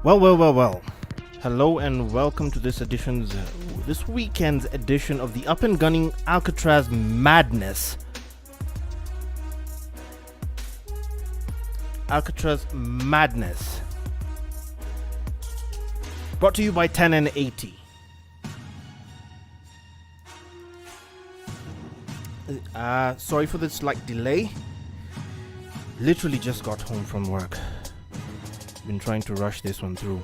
Well. Hello and welcome to this weekend's edition of the up and gunning Alcatraz madness. Alcatraz madness. Brought to you by 10 and 80. Sorry for the slight delay. Literally just got home from work. Been trying to rush this one through.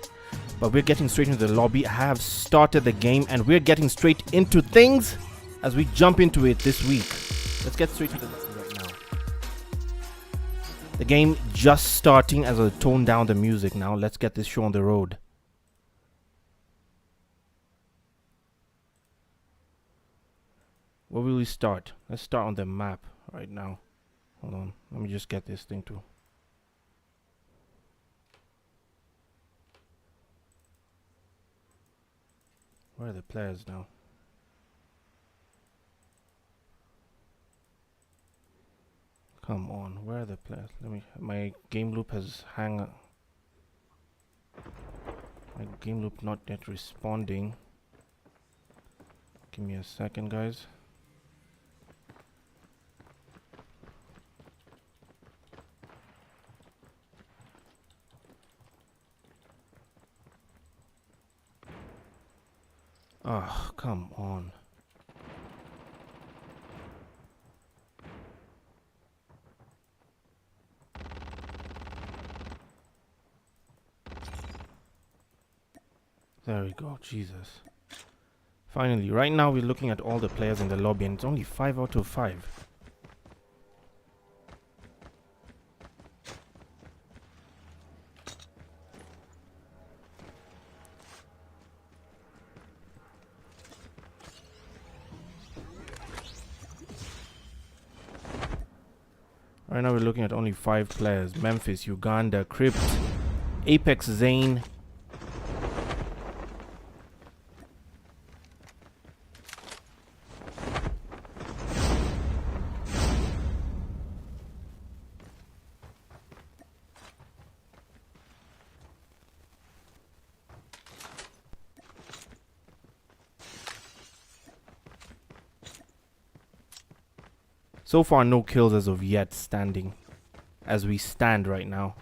But we're getting straight into the lobby. I have started the game and we're getting straight into things as we jump into it this week. Let's get straight into this right now. The game just starting as I tone down the music now. Let's get this show on the road. Where will we start? Let's start on the map right now. Hold on. Let me just get this thing too. Where are the players now? Come on, where are the players? My game loop has my game loop not yet responding. Give me a second, guys. Oh, come on. There we go, Jesus. Finally, right now we're looking at all the players in the lobby and it's only 5 out of 5. Right now we're looking at only 5 players. Memphis, Uganda, Crypt, Apex, Zane. So far, no kills as of yet standing. As we stand right now.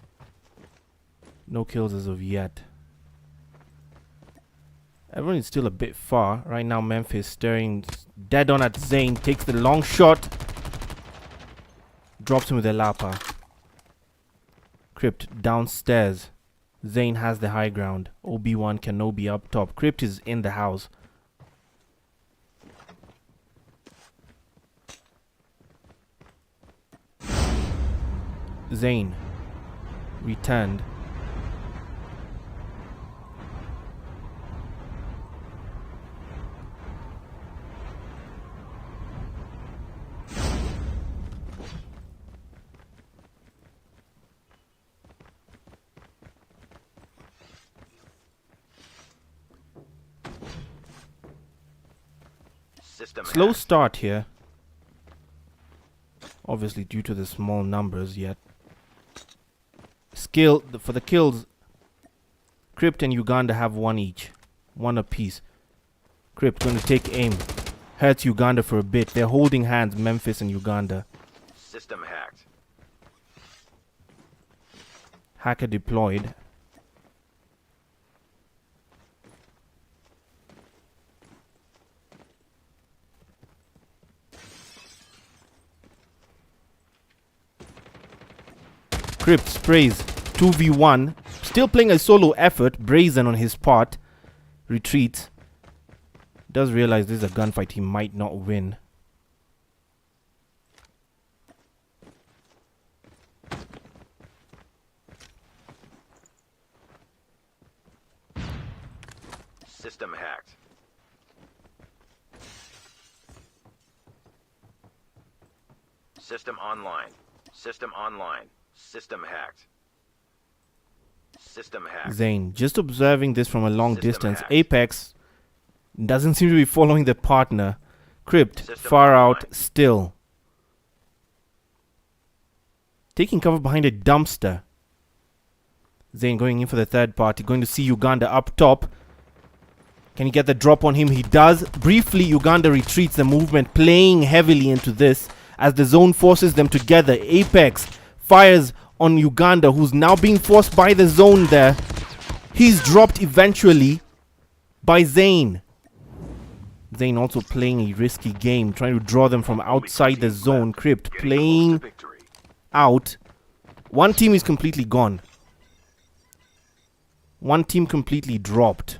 No kills as of yet. Everyone is still a bit far. Right now, Memphis staring dead on at Zane. Takes the long shot. Drops him with a lapa. Crypt downstairs. Zane has the high ground. Obi-Wan Kenobi up top. Crypt is in the house. Zane returned. Slow start here. Obviously due to the small numbers yet. Skill for the kills. Crypt and Uganda have 1 each. 1 apiece. Crypt going to take aim. Hurts Uganda for a bit. They're holding hands, Memphis and Uganda. System hacked. Hacker deployed. Crypt sprays 2v1. Still playing a solo effort. Brazen on his part. Retreats. Does realize this is a gunfight he might not win. System hacked. System online. System online. System hacked. System hacked. Zane, just observing this from a long distance. Apex doesn't seem to be following the partner. Crypt, far out still. Taking cover behind a dumpster. Zane going in for the third party. Going to see Uganda up top. Can he get the drop on him? He does. Briefly, Uganda retreats the movement, playing heavily into this as the zone forces them together. Apex fires on Uganda, who's now being forced by the zone there. He's dropped eventually by Zane. Zane also playing a risky game, trying to draw them from outside the zone. Crypt playing out. One team is completely gone. One team completely dropped.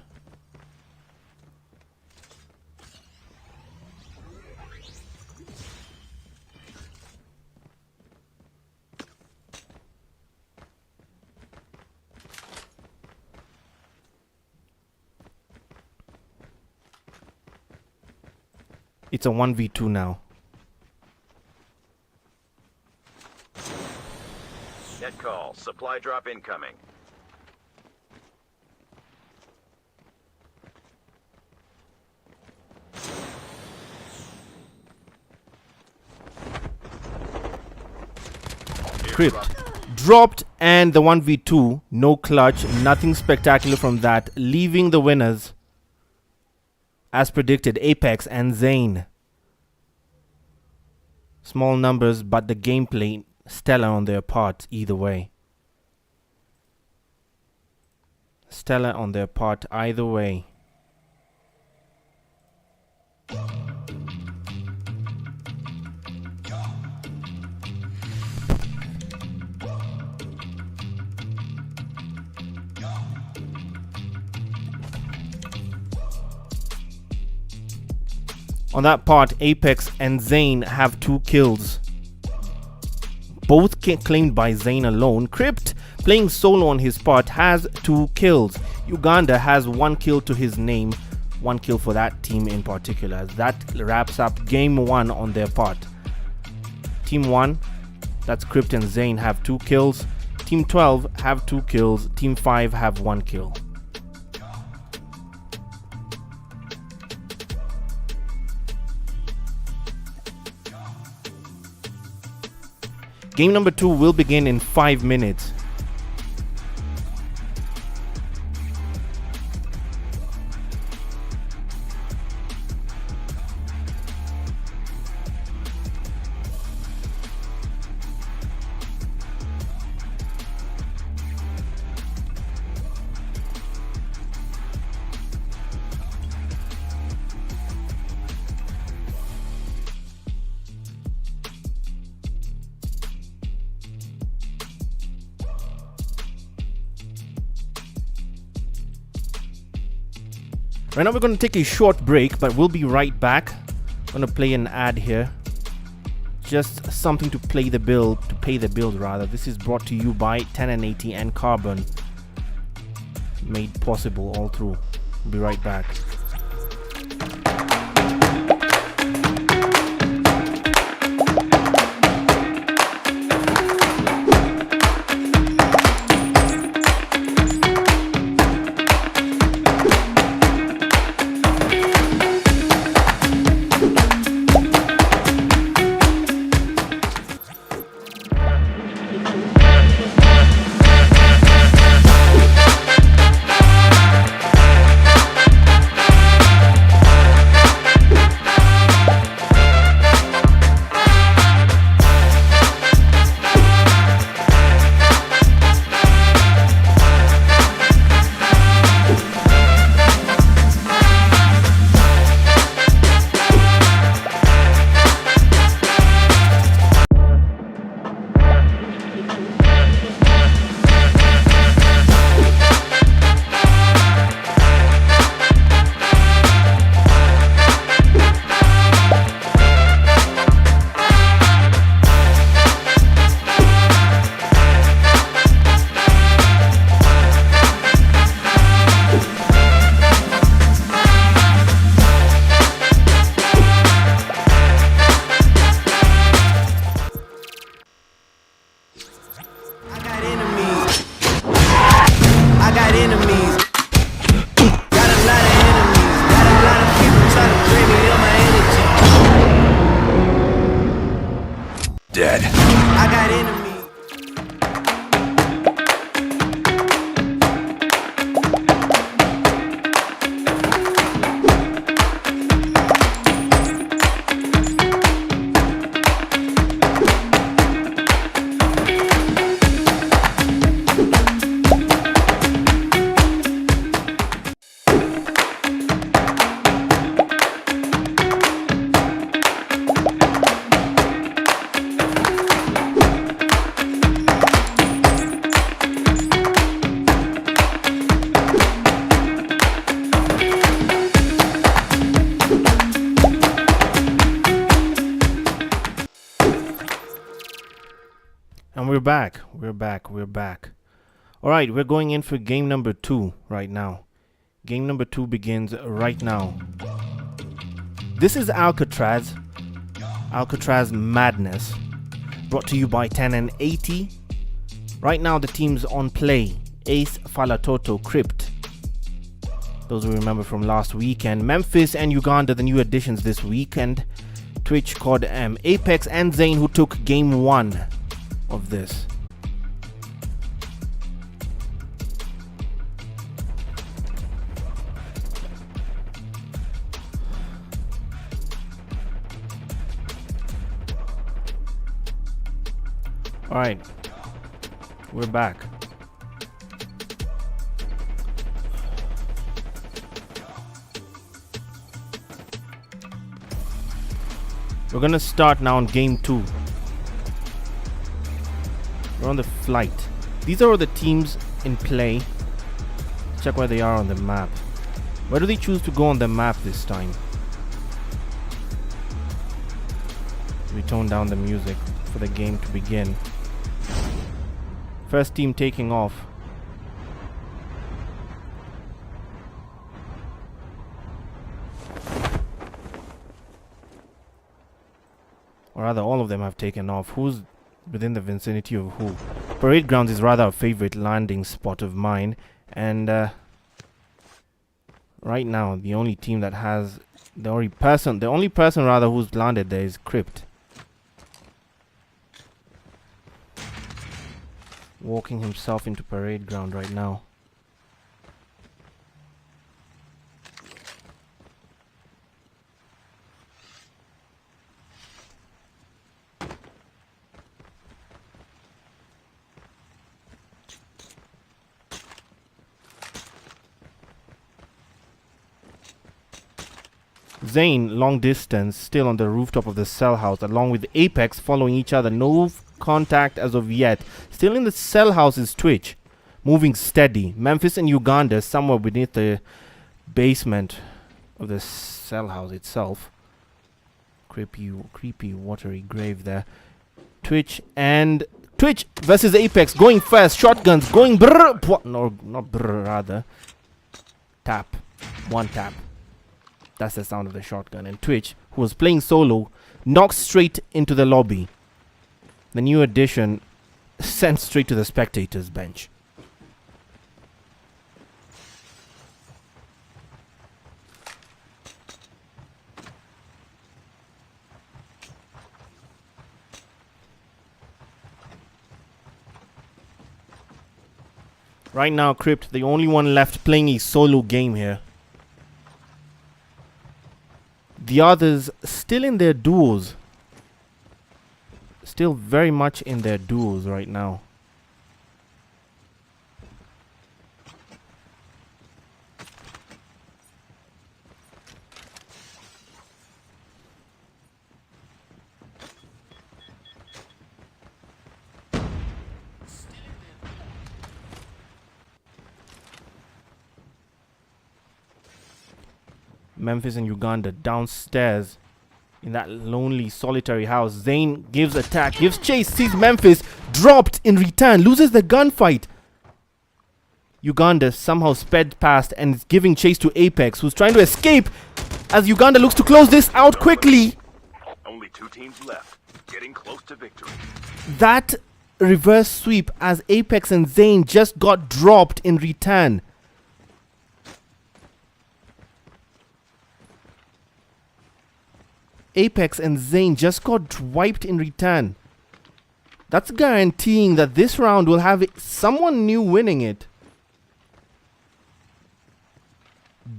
It's a 1v2 now. Net call. Supply drop incoming. Crypt dropped, and the 1v2, no clutch, nothing spectacular from that, leaving the winners as predicted, Apex and Zane. Small numbers, but the gameplay stellar on their part either way. Stellar on their part either way. On that part, Apex and Zane have 2 kills. Both claimed by Zane alone. Crypt, playing solo on his part, has 2 kills. Uganda has 1 kill to his name. 1 kill for that team in particular. That wraps up game 1 on their part. Team 1, that's Crypt and Zane, have 2 kills. Team 12 have 2 kills. Team 5 have 1 kill. Game number 2 will begin in 5 minutes. Right now we're going to take a short break, but we'll be right back. I'm going to play an ad here. Just something to pay the bill rather. This is brought to you by 1080 and Carbon. Made possible all through. We'll be right back. And we're back. Alright, we're going in for game number 2 right now. Game number 2 begins right now. This is Alcatraz. Alcatraz Madness. Brought to you by 10 and 80. Right now the teams on play. Ace, Falatoto, Crypt. Those we remember from last weekend. Memphis and Uganda, the new additions this weekend. Twitch, COD M, Apex and Zane, who took game 1 of this. Alright, we're back. We're gonna start now on game 2. We're on the flight. These are all the teams in play. Check where they are on the map. Where do they choose to go on the map this time? We tone down the music for the game to begin. First team taking off. Or rather, all of them have taken off. Who's within the vicinity of who? Parade grounds is rather a favorite landing spot of mine. And right now, the only team that has... The only person rather who's landed there is Crypt. Walking himself into parade ground right now. Zane, long distance, still on the rooftop of the cell house, along with Apex following each other. No contact as of yet. Still in the cell house is Twitch, moving steady. Memphis and Uganda somewhere beneath the basement of the cell house itself. Creepy watery grave there. Twitch versus Apex, going first. Shotguns going brrr. No, not brrr, rather. Tap. One tap. That's the sound of the shotgun. And Twitch, who was playing solo, knocks straight into the lobby. The new addition sent straight to the spectators bench. Right now, Crypt, the only one left playing a solo game here. The others still in their duos. Still very much in their duos right now. Memphis and Uganda downstairs in that lonely, solitary house. Zane gives attack, gives chase, sees Memphis, dropped in return, loses the gunfight. Uganda somehow sped past and is giving chase to Apex, who's trying to escape as Uganda looks to close this out quickly. Only 2 teams left, getting close to victory. That reverse sweep as Apex and Zane just got dropped in return. Apex and Zane just got wiped in return. That's guaranteeing that this round will have someone new winning it.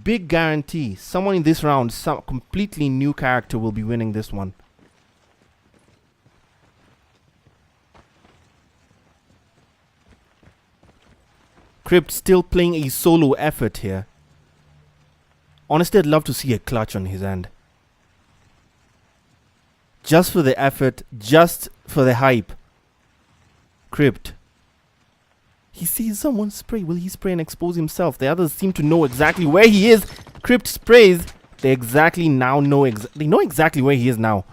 Big guarantee. Someone in this round, some completely new character will be winning this one. Crypt still playing a solo effort here. Honestly, I'd love to see a clutch on his end. Just for the effort, just for the hype. Crypt. He sees someone spray. Will he spray and expose himself? The others seem to know exactly where he is. Crypt sprays. They exactly now know. They know exactly where he is now.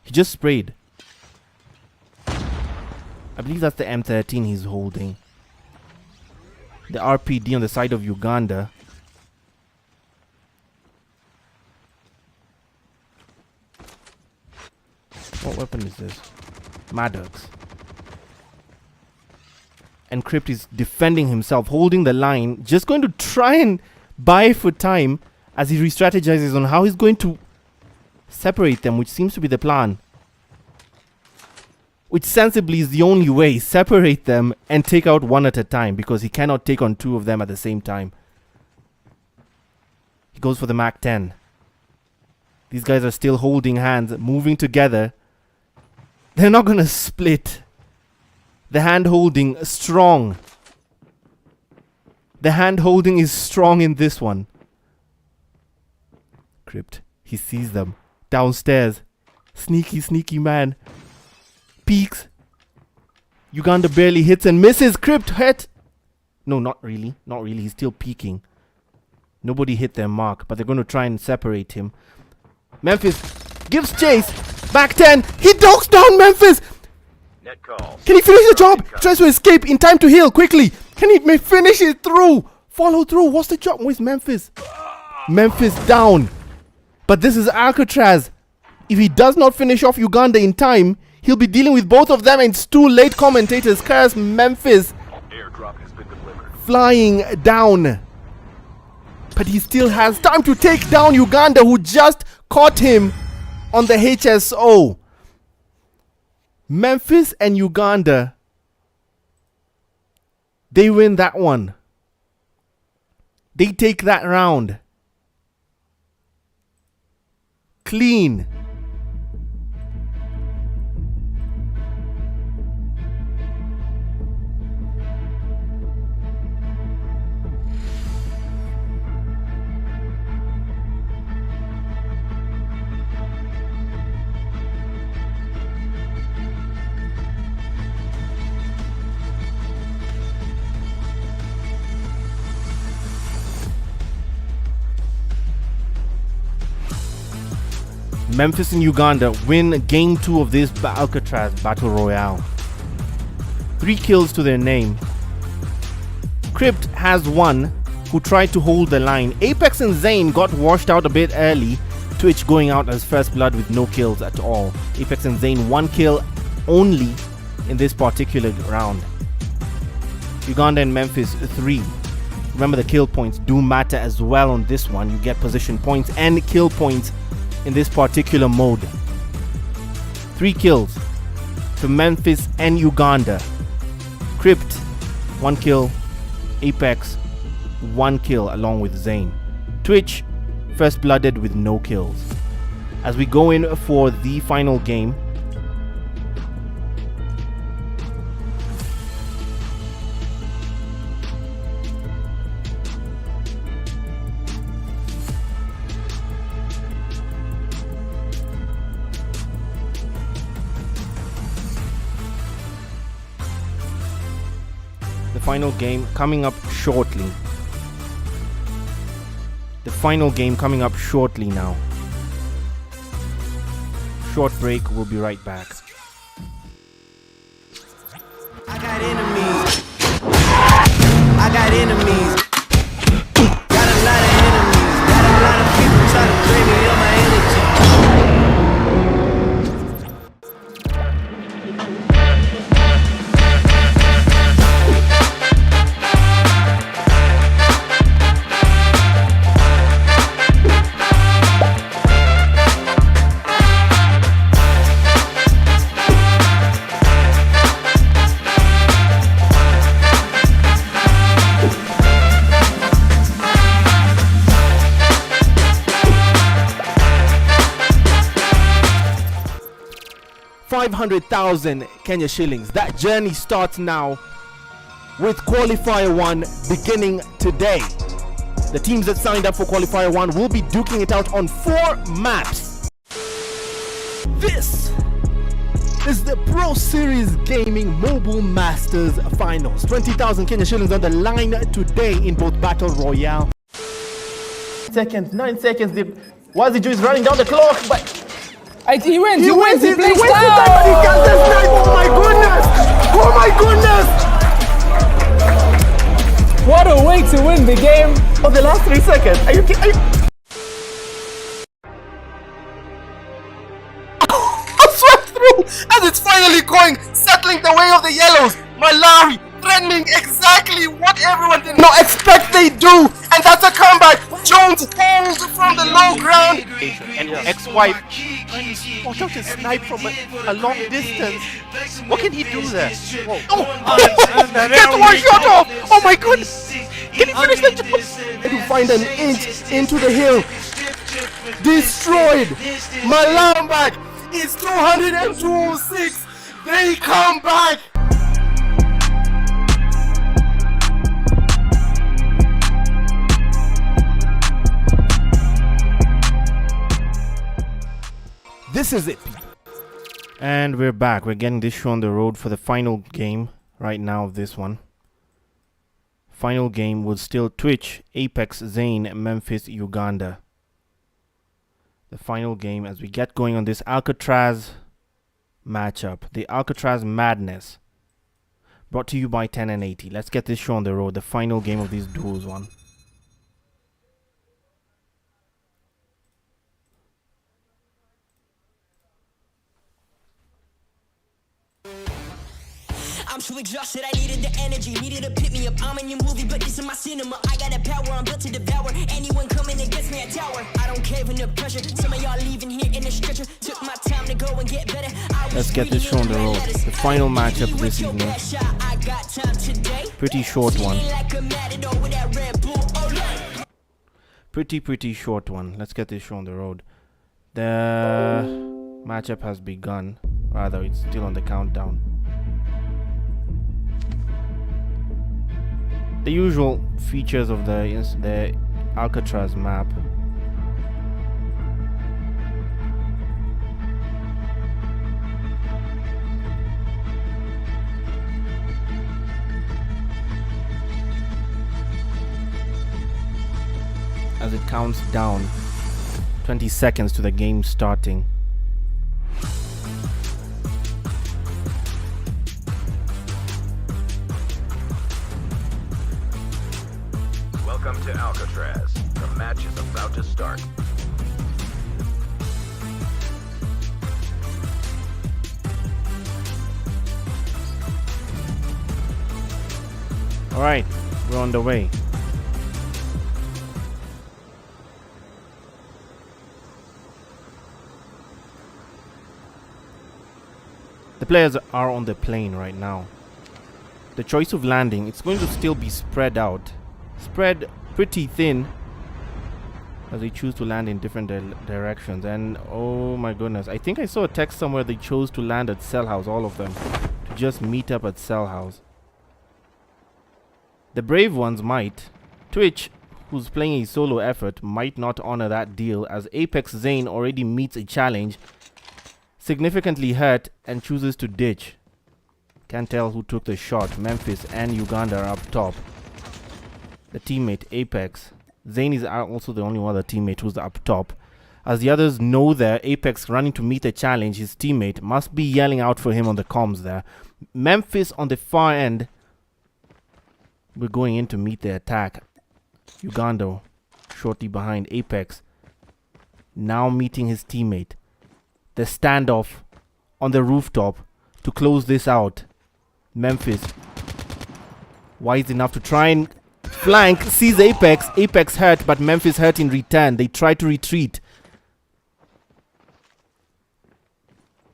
He just sprayed. I believe that's the M13 he's holding. The RPD on the side of Uganda. What weapon is this? Maddox. And Crypt is defending himself, holding the line, just going to try and buy for time as he re-strategizes on how he's going to separate them, which seems to be the plan. Which sensibly is the only way. Separate them and take out one at a time, because he cannot take on two of them at the same time. He goes for the Mac 10. These guys are still holding hands, moving together. They're not going to split. The hand holding strong. The hand holding is strong in this one. Crypt, he sees them downstairs. Sneaky, sneaky man. Peeks. Uganda barely hits and misses. Crypt hit. No, not really. Not really. He's still peeking. Nobody hit their mark, but they're going to try and separate him. Memphis gives chase. Back 10. He docks down Memphis. Net calls. Can he finish the job? He tries to escape in time to heal quickly. Can he finish it through? Follow through. What's the job? Where's Memphis? Memphis down. But this is Alcatraz. If he does not finish off Uganda in time, he'll be dealing with both of them, and it's too late. Commentators curse Memphis. Airdrop has been delivered. Flying down. But he still has time to take down Uganda, who just caught him on the HSO. Memphis and Uganda, they win that one. They take that round. Clean. Memphis and Uganda win game 2 of this Alcatraz Battle Royale. 3 kills to their name. Crypt has one who tried to hold the line. Apex and Zane got washed out a bit early. Twitch going out as first blood with no kills at all. Apex and Zane 1 kill only in this particular round. Uganda and Memphis 3. Remember, the kill points do matter as well on this one. You get position points and kill points in this particular mode. 3 kills to Memphis and Uganda. Crypt 1 kill. Apex 1 kill along with Zane. Twitch first blooded with no kills. As we go in for the final game, final game coming up shortly. The final game coming up shortly now. Short break, we'll be right back. I got enemies. I got enemies. Got a lot of enemies. Got a lot of people trying to drain me on my energy. 500,000 Kenya shillings. That journey starts now with Qualifier 1 beginning today. The teams that signed up for Qualifier 1 will be duking it out on 4 maps. This is the Pro Series Gaming Mobile Masters Finals. 20,000 Kenya shillings on the line today in both Battle Royale. 9 seconds. Waziju is running down the clock, but He wins. he He wastes the plays time, but he gets the snipe. Oh my goodness! Oh my goodness! What a way to win the game! Oh, the last 3 seconds. Are you kidding? Swept through, and it's finally going, settling the way of the yellows. Malawi threatening exactly what everyone did not expect they do, and that's a comeback. Jones holds from the low ground, and ex-wife spot out a snipe from a long distance. What can he do there? Whoa. Oh, get one shot off! Oh my goodness! Can he finish the job? To find an inch into the hill. Destroyed! Malambak is 206. They come back! This is it, people. And we're back. We're getting this show on the road for the final game right now of this one. Final game will still Twitch, Apex, Zane, Memphis, Uganda. The final game as we get going on this Alcatraz matchup. The Alcatraz Madness. Brought to you by 10 and 80. Let's get this show on the road. The final game of these duels one. I'm so exhausted, I needed the energy, needed to pick me up. I'm in your movie, but this is my cinema. I got the power, I'm built to devour. Anyone coming against me, a tower. I don't care when the pressure. Some of y'all leaving here in a stretcher. Took my time to go and get better. Let's get this show on the road. The final matchup of this evening. Pretty short one. Pretty short one. Let's get this show on the road. The matchup has begun. Rather, it's still on the countdown. The usual features of the Alcatraz map. As it counts down 20 seconds to the game starting. Welcome to Alcatraz. The match is about to start. Alright, we're on the way. The players are on the plane right now. The choice of landing, it's going to still be spread out. Spread pretty thin as they choose to land in different directions. And oh my goodness, I think I saw a text somewhere they chose to land at Cell House, all of them, to just meet up at Cell House. The brave ones might. Twitch, who's playing a solo effort, might not honor that deal as Apex Zane already meets a challenge, significantly hurt, and chooses to ditch. Can't tell who took the shot. Memphis and Uganda are up top. The teammate Apex. Zane is also the only other teammate who's up top. As the others know there, Apex running to meet the challenge, his teammate must be yelling out for him on the comms there. Memphis on the far end. We're going in to meet the attack. Uganda shortly behind Apex. Now meeting his teammate. The standoff on the rooftop to close this out. Memphis wise enough to try and flank, sees Apex. Apex hurt, but Memphis hurt in return. They try to retreat.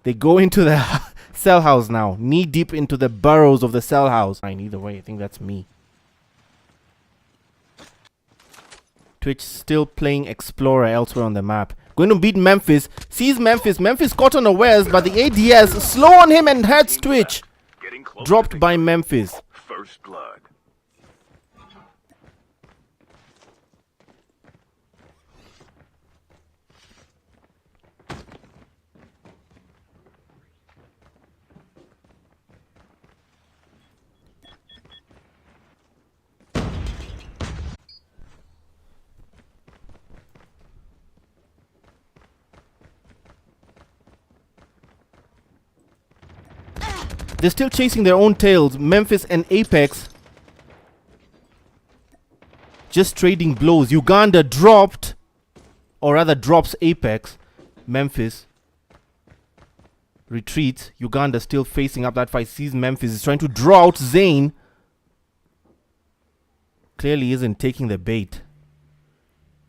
They go into the cell house now, knee deep into the burrows of the cell house. Fine, either way, I think that's me. Twitch still playing Explorer elsewhere on the map. Going to beat Memphis. Sees Memphis. Memphis caught unawares, but the ADS slow on him and hurts Twitch. Dropped by Memphis. First blood. They're still chasing their own tails. Memphis and Apex just trading blows. Uganda dropped, or rather drops Apex. Memphis retreats. Uganda still facing up that fight. Sees Memphis is trying to draw out Zane. Clearly isn't taking the bait.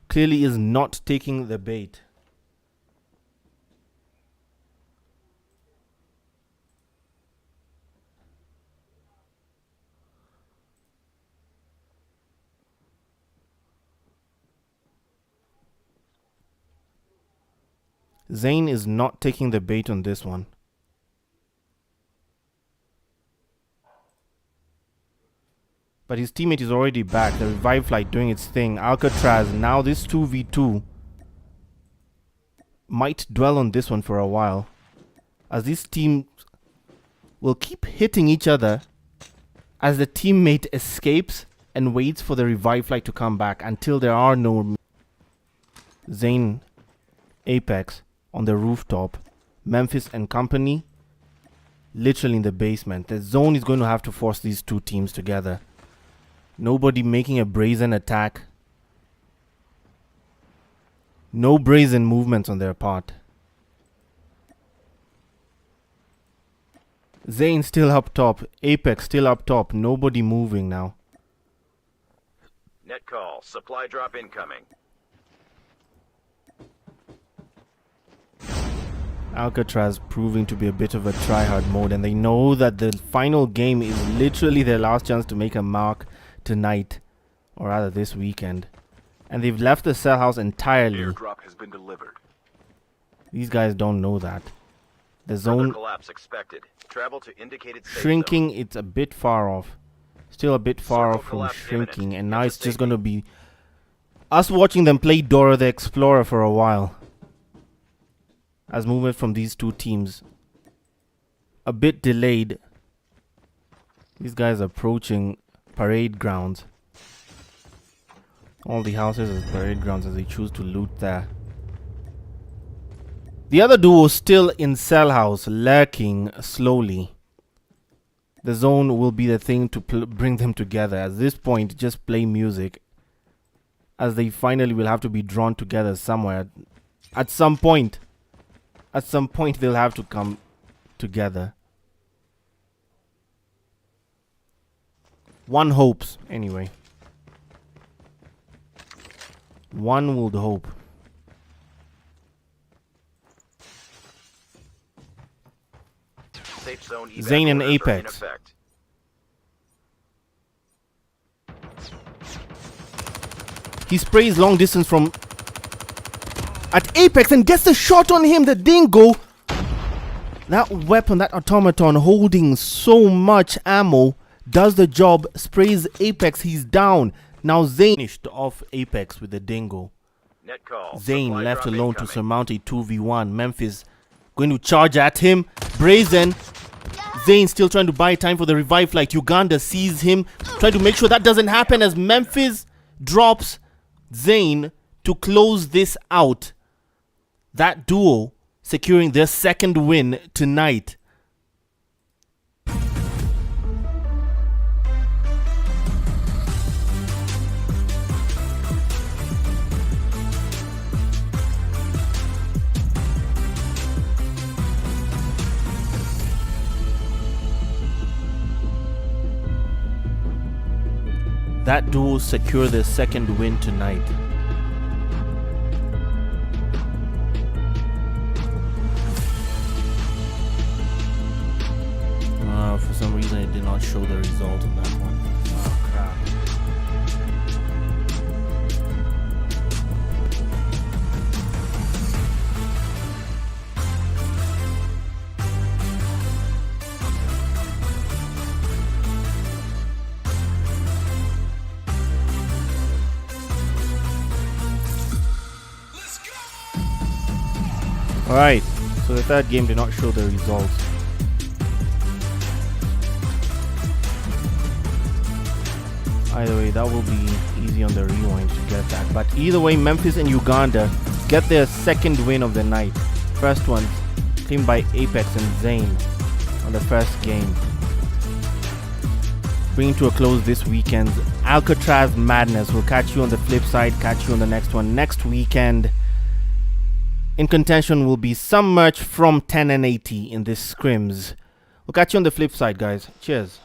Clearly is not taking the bait. Zane is not taking the bait on this one. But his teammate is already back. The revive flight doing its thing. Alcatraz, now this 2v2 might dwell on this one for a while, as these teams will keep hitting each other as the teammate escapes and waits for the revive flight to come back until there are no. Zane, Apex on the rooftop. Memphis and company literally in the basement. The zone is going to have to force these two teams together. Nobody making a brazen attack. No brazen movements on their part. Zane still up top. Apex still up top. Nobody moving now. Net call. Supply drop incoming. Alcatraz proving to be a bit of a try-hard mode, and they know that the final game is literally their last chance to make a mark tonight, or rather this weekend. And they've left the cell house entirely. Airdrop has been delivered. These guys don't know that. The Further zone collapse expected. Travel to indicated safe shrinking, zone. it's a bit far off. Still a bit far Circle off from collapse shrinking, imminent. and now Get it's to just safety. going to be us watching them play Dora the Explorer for a while. As movement from these two teams a bit delayed. These guys approaching parade grounds. All the houses as parade grounds as they choose to loot there. The other duo still in cell house, lurking slowly. The zone will be the thing to bring them together. At this point, just play music, as they finally will have to be drawn together somewhere. At some point they'll have to come together. One hopes, anyway. One would hope. Safe zone Zane and evac orders are in Apex. effect. He sprays long distance from at Apex and gets the shot on him. The dingo. That weapon, that automaton holding so much ammo, does the job. Sprays Apex. He's down. Now Zane finished off Apex with the dingo. Net call. Zane Supply left drop alone to incoming. surmount a 2v1. Memphis going to charge at him. Brazen. Zane still trying to buy time for the revive flight. Uganda sees him, trying to make sure that doesn't happen as Memphis drops Zane to close this out. That duo securing their second win tonight. That duo secure their second win tonight. For some reason it did not show the result on that one. Oh crap. Alright, so the third game did not show the results. Either way, that will be easy on the rewind to get that. But either way, Memphis and Uganda get their second win of the night. First one claimed by Apex and Zane. on the first game. Bringing to a close this weekend's Alcatraz madness. We'll catch you on the flip side, catch you on the next one. Next weekend, in contention will be some merch from 10 and 80 in this scrims. We'll catch you on the flip side, guys. Cheers.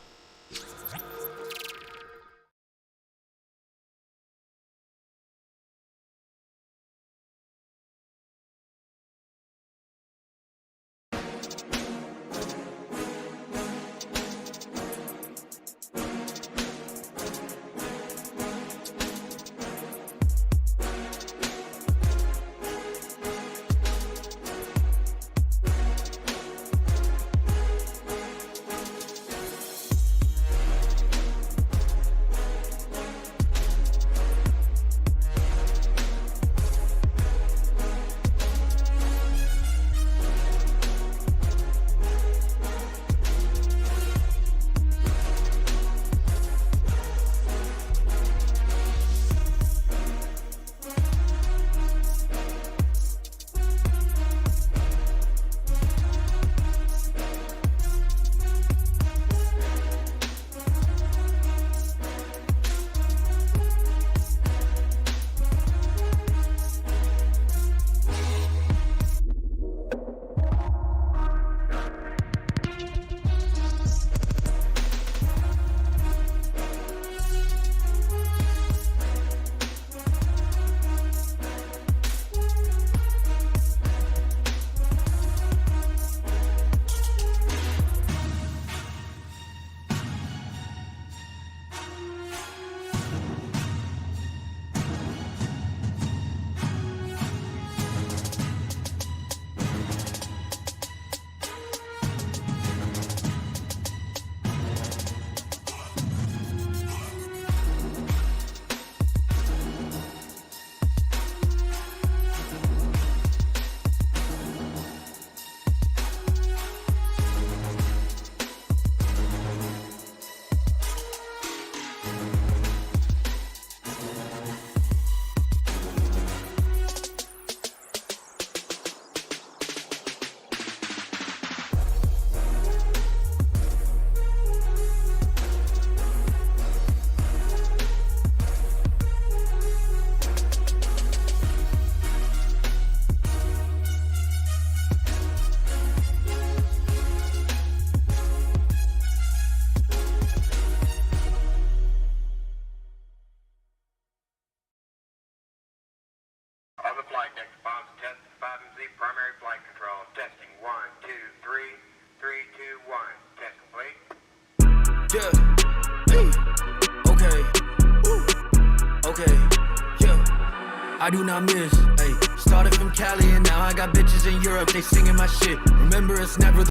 On the flight deck, bombs test 5MC, primary flight control. Testing 1, 2, 3, 3, 2, 1. Test complete. Yeah. Hey. Okay. Yeah. I do not miss. Hey. Started from Cali and now I got bitches in Europe. They singing my shit. Remember, it's never